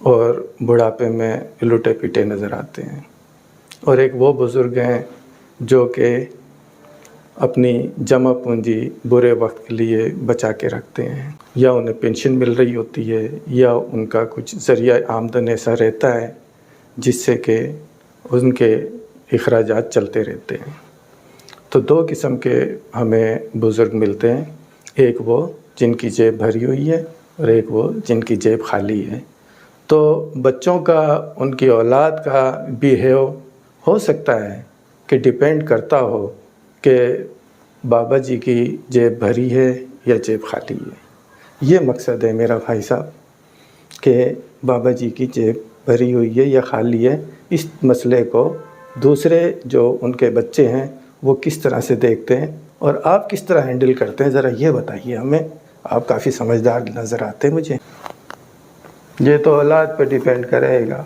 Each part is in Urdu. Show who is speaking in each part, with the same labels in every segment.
Speaker 1: اور بڑھاپے میں لٹے پیٹے نظر آتے ہیں، اور ایک وہ بزرگ ہیں جو کہ اپنی جمع پونجی برے وقت کے لیے بچا کے رکھتے ہیں، یا انہیں پینشن مل رہی ہوتی ہے یا ان کا کچھ ذریعہ آمدن ایسا رہتا ہے جس سے کہ ان کے اخراجات چلتے رہتے ہیں۔ تو دو قسم کے ہمیں بزرگ ملتے ہیں، ایک وہ جن کی جیب بھری ہوئی ہے اور ایک وہ جن کی جیب خالی ہے۔ تو بچوں کا، ان کی اولاد کا بیہیو ہو سکتا ہے کہ ڈیپینڈ کرتا ہو کہ بابا جی کی جیب بھری ہے یا جیب خالی ہے۔ یہ مقصد ہے میرا بھائی صاحب کہ بابا جی کی جیب بھری ہوئی ہے یا خالی ہے، اس مسئلے کو دوسرے جو ان کے بچے ہیں وہ کس طرح سے دیکھتے ہیں اور آپ کس طرح ہینڈل کرتے ہیں، ذرا یہ بتائیے ہمیں۔ آپ کافی سمجھدار نظر آتے ہیں مجھے۔ یہ تو اولاد پہ ڈیپینڈ کرے گا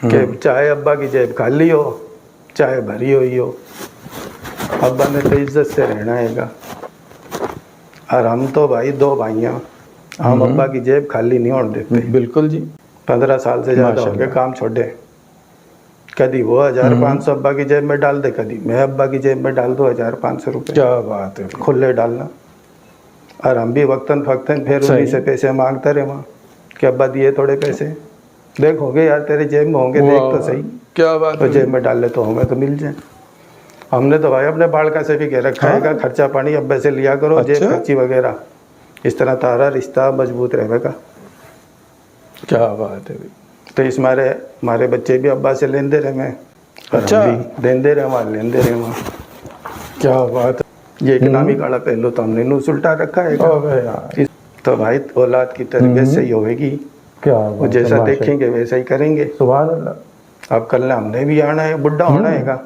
Speaker 1: کہ چاہے ابا کی جیب خالی ہو چاہے بھری ہوئی ہو، ابا نے تو عزت سے رہنا ہے گا۔ اور ہم تو بھائی دو بھائیاں، ہم ابا کی جیب خالی نہیں ہونے دیتے۔ بالکل جی، 15 سال سے زیادہ ہو گئے کام چھوڑے، کبھی وہ 1500 ابا کی جیب میں ڈال دے، کبھی میں ابا کی جیب میں ڈال دوں 1500 روپے۔ کیا بات ہے، کھلے ڈالنا۔ اور ہم بھی وقتاً فوقتاً پھر انہیں سے پیسے مانگتے رہے وہاں کہ ابا دیے تھوڑے پیسے، دیکھو گے یار تیرے جیب میں ہوں گے، دیکھ تو صحیح، کیا بات تو جیب میں ڈال لے تو ہمیں تو مل جائیں۔ ہم نے تو بھائی اپنے بالکا سے بھی کہہ رکھا ہے کہ خرچہ پانی ابے سے لیا کرو، جیب خرچی وغیرہ، اس طرح تارا رشتہ مضبوط رہے گا۔ کیا بات ہے بھائی، تو اس ہمارے بچے بھی ابا سے لیندے رہے میں، اچھا دیندے رہے وہاں، لیندے رہے وہاں۔ کیا بات ہے، یہ اکنامک والا پہلو تو ہم نے نو سلٹا رکھا ہے۔ تو بھائی اولاد کی تربیت صحیح ہوئے گی، وہ جیسا دیکھیں گے ویسا ہی کریں گے۔ سبحان اللہ۔ اب کل ہم نے بھی آنا ہے، بڈھا ہونا ہے گا،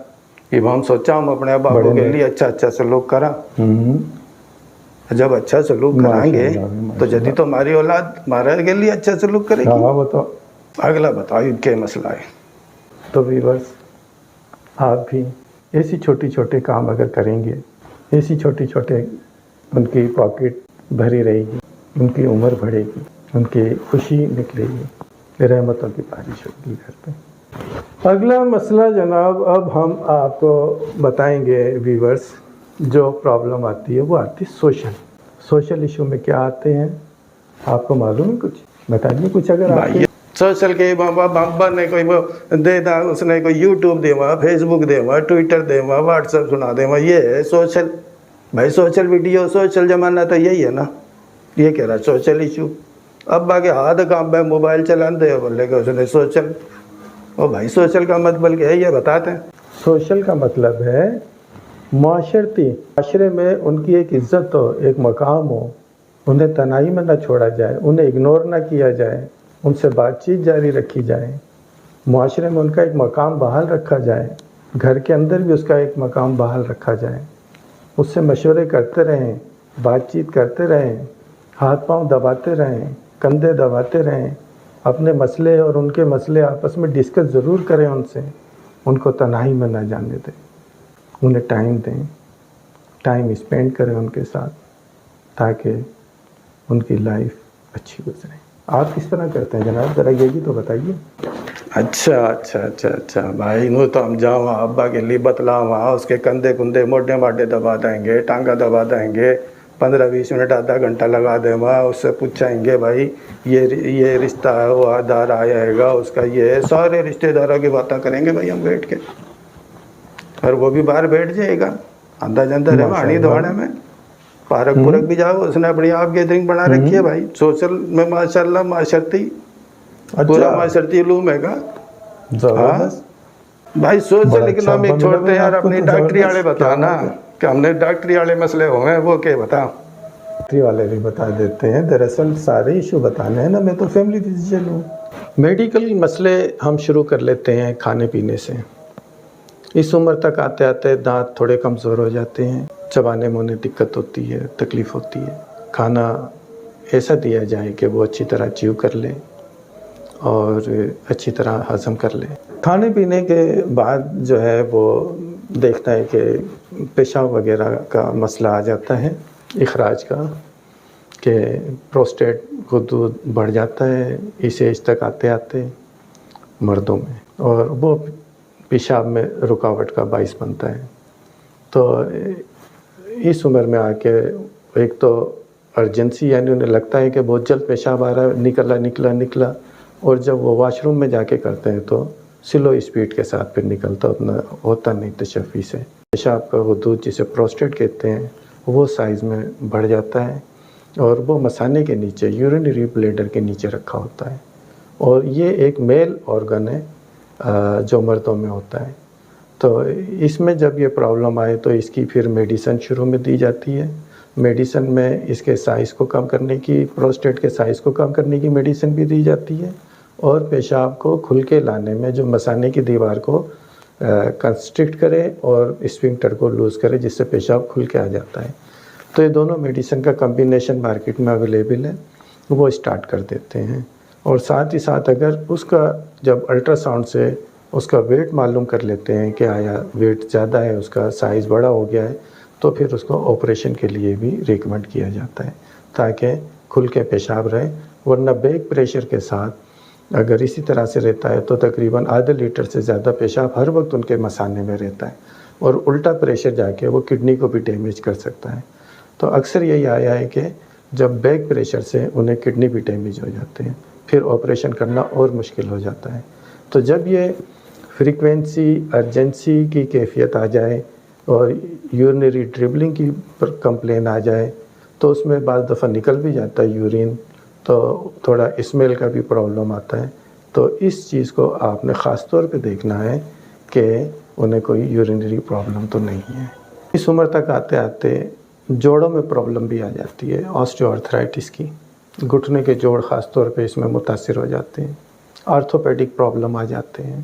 Speaker 1: اب ہم سوچا ہم اپنے ابا ابو کے لیے اچھا سلوک کرا، جب اچھا سلوک کرائیں گے تو جدی تو ہماری اولاد ہمارے کے لیے اچھا سلوک کرے گی۔ اگلا بتاؤ کیا مسئلہ ہے۔ تو ویورز، آپ بھی ایسی چھوٹے کام اگر کریں گے، ایسی چھوٹے ان کی پاکٹ بھری رہے گی، ان کی عمر بڑھے گی، ان کی خوشی نکلے گی، رحمتوں کی بارش ہوگی گھر پہ۔ اگلا مسئلہ جناب، اب ہم آپ کو بتائیں گے ویورز، جو پرابلم آتی ہے وہ آتی ہے سوشل ایشو میں کیا آتے ہیں، آپ کو معلوم ہے کچھ؟ بتائیے کچھ اگر آپ کو۔ سوشل کے بابا نے کوئی دے دا، اس نے کوئی یوٹیوب دے وہاں، فیس بک دے وہاں، ٹویٹر دے وہاں، واٹس ایپ سنا دے وہاں، یہ ہے سوشل۔ بھائی سوشل ویڈیو، سوشل زمانہ تو یہی ہے نا، یہ کہہ رہا سوشل ایشو۔ ابا کے ہاتھ کام پہ موبائل چلان دے، بولے کہ اس نے سوشل۔ او بھائی سوشل کا مطلب کیا ہے یہ بتاتے ہیں۔ سوشل کا مطلب ہے معاشرے میں ان کی ایک عزت ہو، ایک مقام ہو، انہیں تنہائی میں نہ چھوڑا جائے، انہیں اگنور نہ کیا جائے، ان سے بات چیت جاری رکھی جائے، معاشرے میں ان کا ایک مقام بحال رکھا جائے، گھر کے اندر بھی اس کا ایک مقام بحال رکھا جائے، اس سے مشورے کرتے رہیں، بات چیت کرتے رہیں، ہاتھ پاؤں دباتے رہیں، کندھے دباتے رہیں، اپنے مسئلے اور ان کے مسئلے آپس میں ڈسکس ضرور کریں ان سے، ان کو تنہائی میں نہ جانے دیں، انہیں ٹائم دیں، ٹائم اسپینڈ کریں ان کے ساتھ تاکہ ان کی لائف اچھی گزرے۔ آپ کس طرح کرتے ہیں جناب، ذرا یہ بھی تو بتائیے۔ اچھا بھائی، نو تو ہم جاؤں وہاں ابا کے لیے بتلاؤں، وہاں اس کے کندھے موٹے ماٹے دبا دیں گے، ٹانگا دبا دیں گے، 15-20 منٹ آدھا گھنٹہ لگا دیں وہاں، اس سے پوچھیں گے بھائی یہ رشتہ ہے، وہ آدھار آیا ہے گا، اس کا یہ ہے، سارے رشتہ داروں کی باتیں کریں گے بھائی ہم بیٹھ کے، اور وہ بھی باہر بیٹھ جائے گا، آدھا جندہ رہے وہاں دواڑے میں، پارک پورک بھی جاؤ، اس نے اپنی آپ گیدرنگ بنا رکھی ہے بھائی، سوشل میں ماشاءاللہ معاشرتی پورا معاشرتی علوم ہے گا۔ بھائی سوشل اکنامک چھوڑتے ہیں یار، اپنی ڈاکٹری والے بتانا کہ ہم نے ڈاکٹری والے مسئلے ہوئے ہیں وہ کیا بتا، ڈاکٹری والے بھی بتا دیتے ہیں، دراصل سارے ایشو بتانے ہیں نا، میں تو فیملی فزیشین ہوں۔ میڈیکل مسئلے ہم شروع کر لیتے ہیں کھانے پینے سے۔ اس عمر تک آتے آتے دانت تھوڑے کمزور ہو جاتے ہیں، چبانے میں دقت ہوتی ہے، تکلیف ہوتی ہے، کھانا ایسا دیا جائے کہ وہ اچھی طرح چیو کر لے اور اچھی طرح ہضم کر لے۔ کھانے پینے کے بعد جو ہے وہ دیکھتا ہے کہ پیشاب وغیرہ کا مسئلہ آ جاتا ہے، اخراج کا، کہ پروسٹیٹ کو دودھ بڑھ جاتا ہے اس ایج تک آتے آتے مردوں میں، اور وہ پیشاب میں رکاوٹ کا باعث بنتا ہے۔ تو اس عمر میں آ کے ایک تو ارجنسی، یعنی انہیں لگتا ہے کہ بہت جلد پیشاب آ رہا ہے، نکلا، اور جب وہ واش روم میں جا کے کرتے ہیں تو سلو اسپیڈ کے ساتھ پھر نکلتا، اتنا ہوتا نہیں تشفی سے۔ پیشاب کا غدود جسے پروسٹیٹ کہتے ہیں وہ سائز میں بڑھ جاتا ہے، اور وہ مثانے کے نیچے، یورینری بلیڈر کے نیچے رکھا ہوتا ہے، اور یہ ایک میل آرگن ہے جو مردوں میں ہوتا ہے۔ تو اس میں جب یہ پرابلم آئے تو اس کی پھر میڈیسن شروع میں دی جاتی ہے۔ میڈیسن میں اس کے سائز کو کم کرنے کی، پروسٹیٹ کے سائز کو کم کرنے کی میڈیسن بھی دی جاتی ہے، اور پیشاب کو کھل کے لانے میں جو مثانے کی دیوار کو کنسٹرکٹ کرے اور اسفنکٹر کو لوز کرے جس سے پیشاب کھل کے آ جاتا ہے۔ تو یہ دونوں میڈیسن کا کمبینیشن مارکیٹ میں اویلیبل ہے، وہ اسٹارٹ کر دیتے ہیں۔ اور ساتھ ہی ساتھ اگر اس کا جب الٹرا ساؤنڈ سے اس کا ویٹ معلوم کر لیتے ہیں کہ آیا ویٹ زیادہ ہے، اس کا سائز بڑا ہو گیا ہے، تو پھر اس کو آپریشن کے لیے بھی ریکمنڈ کیا جاتا ہے تاکہ کھل کے پیشاب رہے۔ ورنہ بیک پریشر کے ساتھ اگر اسی طرح سے رہتا ہے تو تقریباً آدھے لیٹر سے زیادہ پیشاب ہر وقت ان کے مثانے میں رہتا ہے، اور الٹا پریشر جا کے وہ کڈنی کو بھی ڈیمیج کر سکتا ہے۔ تو اکثر یہی آیا ہے کہ جب بیک پریشر سے انہیں کڈنی بھی ڈیمیج ہو جاتے ہیں، پھر آپریشن کرنا اور مشکل ہو جاتا ہے۔ تو جب یہ فریکوینسی، ارجنسی کی کیفیت آ جائے اور یورینری ڈربلنگ کی کمپلین آ جائے تو اس میں بعض دفعہ نکل بھی جاتا ہے یورین، تو تھوڑا اسمیل کا بھی پرابلم آتا ہے۔ تو اس چیز کو آپ نے خاص طور پہ دیکھنا ہے کہ انہیں کوئی یورینری پرابلم تو نہیں ہے۔ اس عمر تک آتے آتے جوڑوں میں پرابلم بھی آ جاتی ہے، آسٹیو آرتھرائٹس کی، گھٹنے کے جوڑ خاص طور پہ اس میں متاثر ہو جاتے ہیں، آرتھوپیڈک پرابلم آ جاتے ہیں،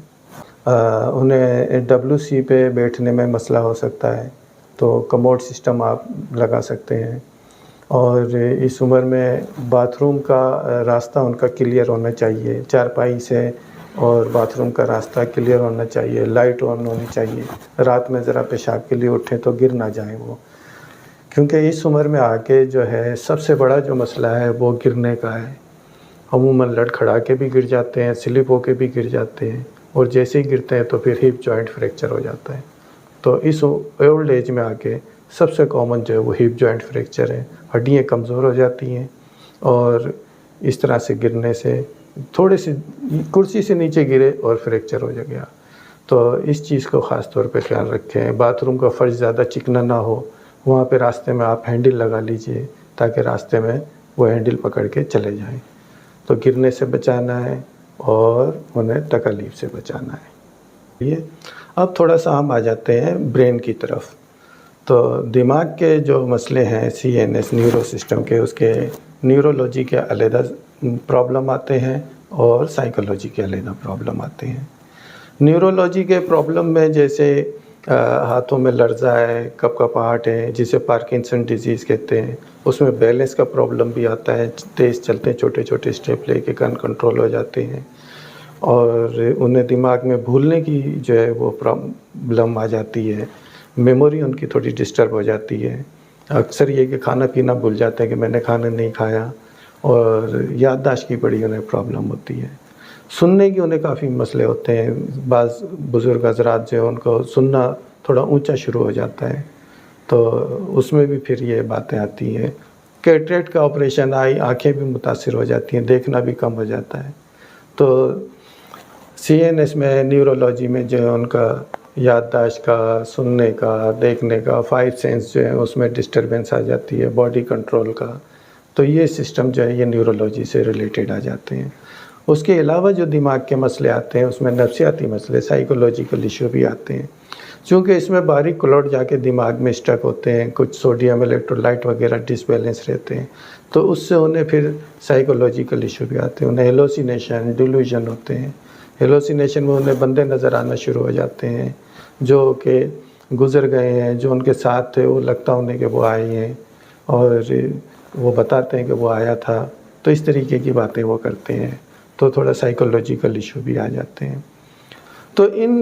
Speaker 1: انہیں WC پہ بیٹھنے میں مسئلہ ہو سکتا ہے، تو کموڈ سسٹم آپ لگا سکتے ہیں۔ اور اس عمر میں باتھ روم کا راستہ ان کا کلیئر ہونا چاہیے، چارپائی سے اور باتھ روم کا راستہ کلیئر ہونا چاہیے، لائٹ آن ہونی چاہیے، رات میں ذرا پیشاب کے لیے اٹھیں تو گر نہ جائیں وہ، کیونکہ اس عمر میں آ کے جو ہے سب سے بڑا جو مسئلہ ہے وہ گرنے کا ہے۔ عموماً لڑکھڑا کے بھی گر جاتے ہیں، سلپ ہو کے بھی گر جاتے ہیں، اور جیسے ہی گرتے ہیں تو پھر ہپ جوائنٹ فریکچر ہو جاتا ہے۔ تو اس اولڈ ایج میں آ کے سب سے کامن جو ہے وہ ہپ جوائنٹ فریکچر ہے، ہڈیاں کمزور ہو جاتی ہیں، اور اس طرح سے گرنے سے تھوڑے سی کرسی سے نیچے گرے اور فریکچر ہو گیا۔ تو اس چیز کو خاص طور پہ خیال رکھیں۔ باتھ روم کا فرش زیادہ چکنا نہ ہو، وہاں پہ راستے میں آپ ہینڈل لگا لیجئے تاکہ راستے میں وہ ہینڈل پکڑ کے چلے جائیں۔ تو گرنے سے بچانا ہے اور انہیں تکلیف سے بچانا ہے۔ یہ اب تھوڑا سا ہم آ جاتے ہیں برین کی طرف۔ تو دماغ کے جو مسئلے ہیں CNS نیورو سسٹم کے، اس کے نیورولوجی کے علیحدہ پرابلم آتے ہیں اور سائیکولوجی کے علیحدہ پرابلم آتے ہیں۔ نیورولوجی کے پرابلم میں جیسے ہاتھوں میں لرزہ ہے، کپکپاہٹ ہے، جسے پارکنسن ڈیزیز کہتے ہیں، اس میں بیلنس کا پرابلم بھی آتا ہے، تیز چلتے ہیں، چھوٹے چھوٹے اسٹیپ لے کے کن کنٹرول ہو جاتے ہیں، اور انہیں دماغ میں بھولنے کی جو ہے وہ پرابلم آ جاتی ہے، میموری ان کی تھوڑی ڈسٹرب ہو جاتی ہے، اکثر یہ کہ کھانا پینا بھول جاتے ہیں کہ میں نے کھانا نہیں کھایا، اور یادداشت کی بڑی انہیں پرابلم ہوتی ہے۔ سننے کی انہیں کافی مسئلے ہوتے ہیں، بعض بزرگ حضرات جو ہیں ان کو سننا تھوڑا اونچا شروع ہو جاتا ہے، تو اس میں بھی پھر یہ باتیں آتی ہیں۔ کیٹریکٹ کا آپریشن آئی، آنکھیں بھی متاثر ہو جاتی ہیں، دیکھنا بھی کم ہو جاتا ہے۔ تو CNS میں، نیورولوجی میں جو ہے ان کا یادداشت کا، سننے کا، دیکھنے کا، 5 سینس جو ہے اس میں ڈسٹربنس آ جاتی ہے، باڈی کنٹرول کا، تو یہ سسٹم جو ہے یہ نیورولوجی سے ریلیٹڈ آ جاتے ہیں۔ اس کے علاوہ جو دماغ کے مسئلے آتے ہیں اس میں نفسیاتی مسئلے، سائیکولوجیکل ایشو بھی آتے ہیں، چونکہ اس میں باریک کلوٹ جا کے دماغ میں اسٹک ہوتے ہیں، کچھ سوڈیم الیکٹرولائٹ وغیرہ ڈس بیلنس رہتے ہیں، تو اس سے انہیں پھر سائیکولوجیکل ایشو بھی آتے ہیں، انہیں ہیلوسینیشن، ڈیلوژن ہوتے ہیں۔ ہیلوسینیشن میں انہیں بندے نظر آنا شروع ہو جاتے ہیں جو کہ گزر گئے ہیں، جو ان کے ساتھ تھے وہ لگتا انہیں کہ وہ آئے ہیں، اور وہ بتاتے ہیں کہ وہ آیا تھا، تو اس طریقے کی باتیں وہ کرتے ہیں، تو تھوڑا سائیکولوجیکل ایشو بھی آ جاتے ہیں۔ تو ان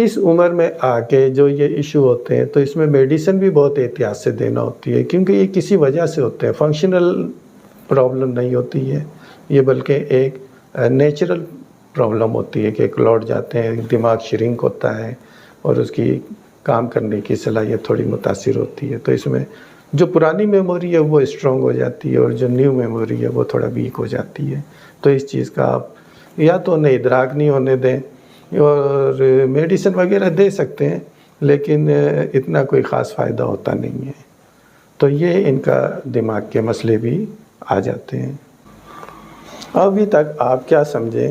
Speaker 1: اس عمر میں آ کے جو یہ ایشو ہوتے ہیں تو اس میں میڈیسن بھی بہت احتیاط سے دینا ہوتی ہے، کیونکہ یہ کسی وجہ سے ہوتے ہیں، فنکشنل پرابلم نہیں ہوتی ہے یہ، بلکہ ایک نیچرل پرابلم ہوتی ہے کہ کلوٹ جاتے ہیں، دماغ شرنک ہوتا ہے اور اس کی کام کرنے کی صلاحیت تھوڑی متاثر ہوتی ہے، تو اس میں جو پرانی میموری ہے وہ اسٹرانگ ہو جاتی ہے اور جو نیو میموری ہے وہ تھوڑا ویک ہو جاتی ہے، تو اس چیز کا آپ یا تو انہیں ادراک نہیں ہونے دیں اور میڈیسن وغیرہ دے سکتے ہیں، لیکن اتنا کوئی خاص فائدہ ہوتا نہیں ہے، تو یہ ان کا دماغ کے مسئلے بھی آ جاتے ہیں۔ ابھی تک آپ کیا سمجھیں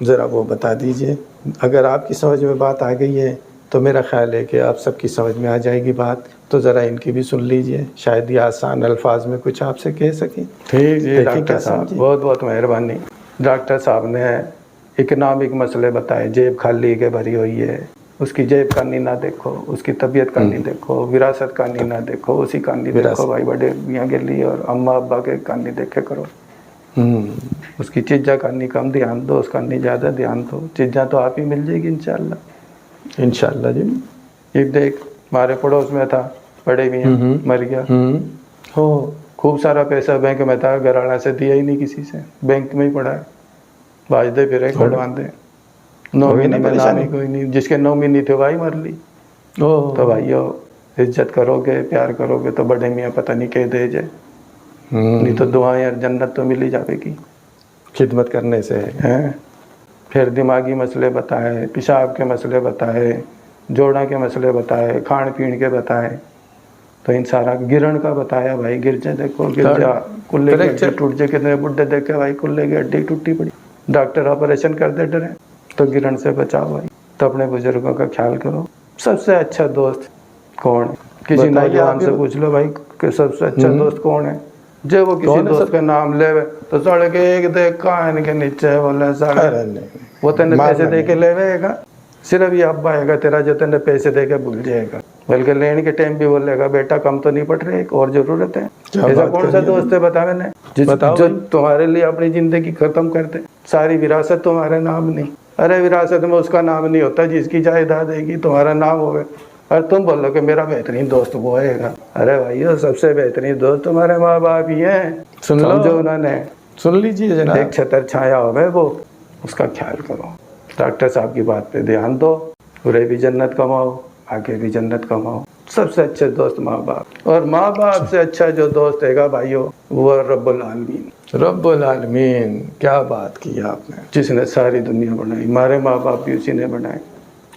Speaker 1: ذرا وہ بتا دیجئے، اگر آپ کی سمجھ میں بات آ گئی ہے تو میرا خیال ہے کہ آپ سب کی سمجھ میں آ جائے گی بات، تو ذرا ان کی بھی سن لیجئے، شاید یہ آسان الفاظ میں کچھ آپ سے کہہ سکیں۔ ٹھیک جی ڈاکٹر صاحب، بہت بہت مہربانی۔ ڈاکٹر صاحب نے اکنامک مسئلے بتائے، جیب خالی کے بھری ہوئی ہے، اس کی جیب کا نہیں نہ دیکھو، اس کی طبیعت کا نہیں دیکھو، وراثت کا نہیں نہ دیکھو، اسی کا نہیں دیکھو، بھائی بڑے میاں کے لیے اور اماں ابا کے کا نہیں دیکھے کرو، اس کی چیزیں کا نہیں کم دھیان دو، اس کا نہیں زیادہ دھیان دو، چیزیں تو آپ ہی مل جائے گی انشاءاللہ۔ انشاءاللہ جی۔ ایک دیکھ ہمارے پڑوس میں تھا، بڑے میاں مر گیا، خوب سارا پیسہ بینک میں تھا، گھراڑا سے دیا ہی نہیں کسی سے، بینک میں ہی پڑا ہے، باجدے پھرے کھڑواندے، نومینی میں نام ہی کوئی نہیں، جس کے نومینی تھے وہی مر لی۔ تو بھائیو عزت کرو گے، پیار کرو گے تو بڑے میاں پتہ نہیں کہہ دے جائے، نہیں تو دعائیں اور جنت تو مل ہی جاوے گی خدمت کرنے سے ہیں۔ پھر دماغی مسئلے بتائے، پیشاب کے مسئلے بتائے، جوڑوں کے مسئلے بتائے، کھان پین کے بتائے، تو ان سارا گرن کا بتایا، بھائی گر جائے، دیکھو گر جا، کلے کی ہڈی ٹوٹ جائے، کتنے بڈھے دیکھے بھائی کلے کی ہڈی ٹوٹی پڑی، ڈاکٹر آپریشن کر دے ڈرے، تو گرن سے بچاؤ بھائی، تو اپنے بزرگوں کا خیال کرو۔ سب سے اچھا دوست کون ہے؟ کسی نوجوان سے پوچھ لو بھائی کہ سب سے اچھا دوست کون ہے، جب وہ کسی دوست کا نام لے تو سڑ کے ایک دیکھ کان کے نیچے بولے سارے وہ تینے پیسے دے کے لے وے گا، صرف یہ ابا ہے گا تیرا جو تینے پیسے دے کے بھول جائے گا، بلکہ لین کے ٹائم بھی بولے گا بیٹا کم تو نہیں پڑ رہے، ایک اور ضرورت ہے۔ ایسا کون سا دوست ہے بتا میں نے جو تمہارے لیے اپنی زندگی ختم کر دے، ساری وراثت تمہارے نام نہیں، ارے وراثت میں اس کا نام نہیں ہوتا جس کی جائیداد ہے گی، تمہارا نام ہوگا، اور تم بولو کہ میرا بہترین دوست وہ ہے گا، ارے بھائیو سب سے بہترین دوست تمہارے ماں باپ ہی ہیں، سمجھو انہوں نے، سن لیجیے جناب، ایک چھتر چھایا ہوگا وہ، اس کا خیال کرو، ڈاکٹر صاحب کی بات پہ دھیان دو، پورے بھی جنت کماؤ، آگے بھی جنت کماؤ۔ سب سے اچھے دوست ماں باپ، اور ماں باپ سے اچھا جو دوست ہے گا بھائیو وہ رب العالمین۔ رب العالمین، کیا بات کی آپ نے، جس نے ساری دنیا بنائی، ہمارے ماں باپ بھی اسی نے بنائے،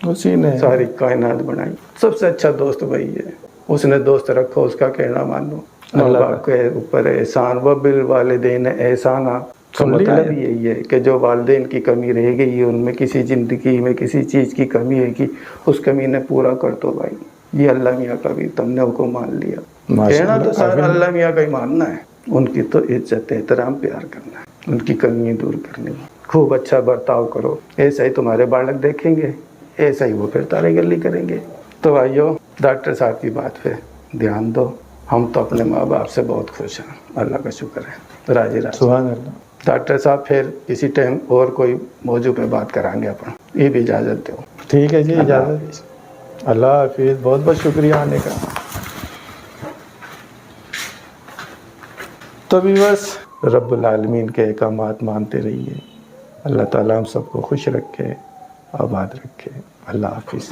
Speaker 1: اسی نے ساری کائنات بنائی، سب سے اچھا دوست وہی ہے، اس نے دوست رکھو، اس کا کہنا مانو، ماں باپ کے اوپر احسان، وبالوالدین احسانا، کا مطلب یہی ہے کہ جو والدین کی کمی رہ گئی، ان میں کسی زندگی میں کسی چیز کی کمی ہے کہ اس کمی نے پورا کر دو بھائی، یہ اللہ میاں کا بھی تم نے حکم مان لیا، کہنا تو سارا اللہ میاں کا ہی ماننا ہے، ان کی تو عزت احترام پیار کرنا ہے، ان کی کمیاں دور کرنی ہے، خوب اچھا برتاؤ کرو، ایسا ہی تمہارے بالک دیکھیں گے، ایسا ہی وہ پھر تارے گلی کریں گے۔ تو بھائیو ڈاکٹر صاحب کی بات پہ دھیان دو، ہم تو اپنے ماں باپ سے بہت خوش ہیں، اللہ کا شکر ہے، راضی راضی۔ سبحان اللہ۔ ڈاکٹر صاحب پھر اسی ٹائم اور کوئی موضوع پہ بات کریں گے اپن، یہ بھی اجازت دو۔ ٹھیک ہے جی، اجازت، اللہ حافظ، بہت بہت شکریہ آنے کا۔ تو ویورس، رب العالمین کے احکامات مانتے رہیے، اللہ تعالیٰ ہم سب کو خوش رکھے، آباد رکھے، اللہ حافظ۔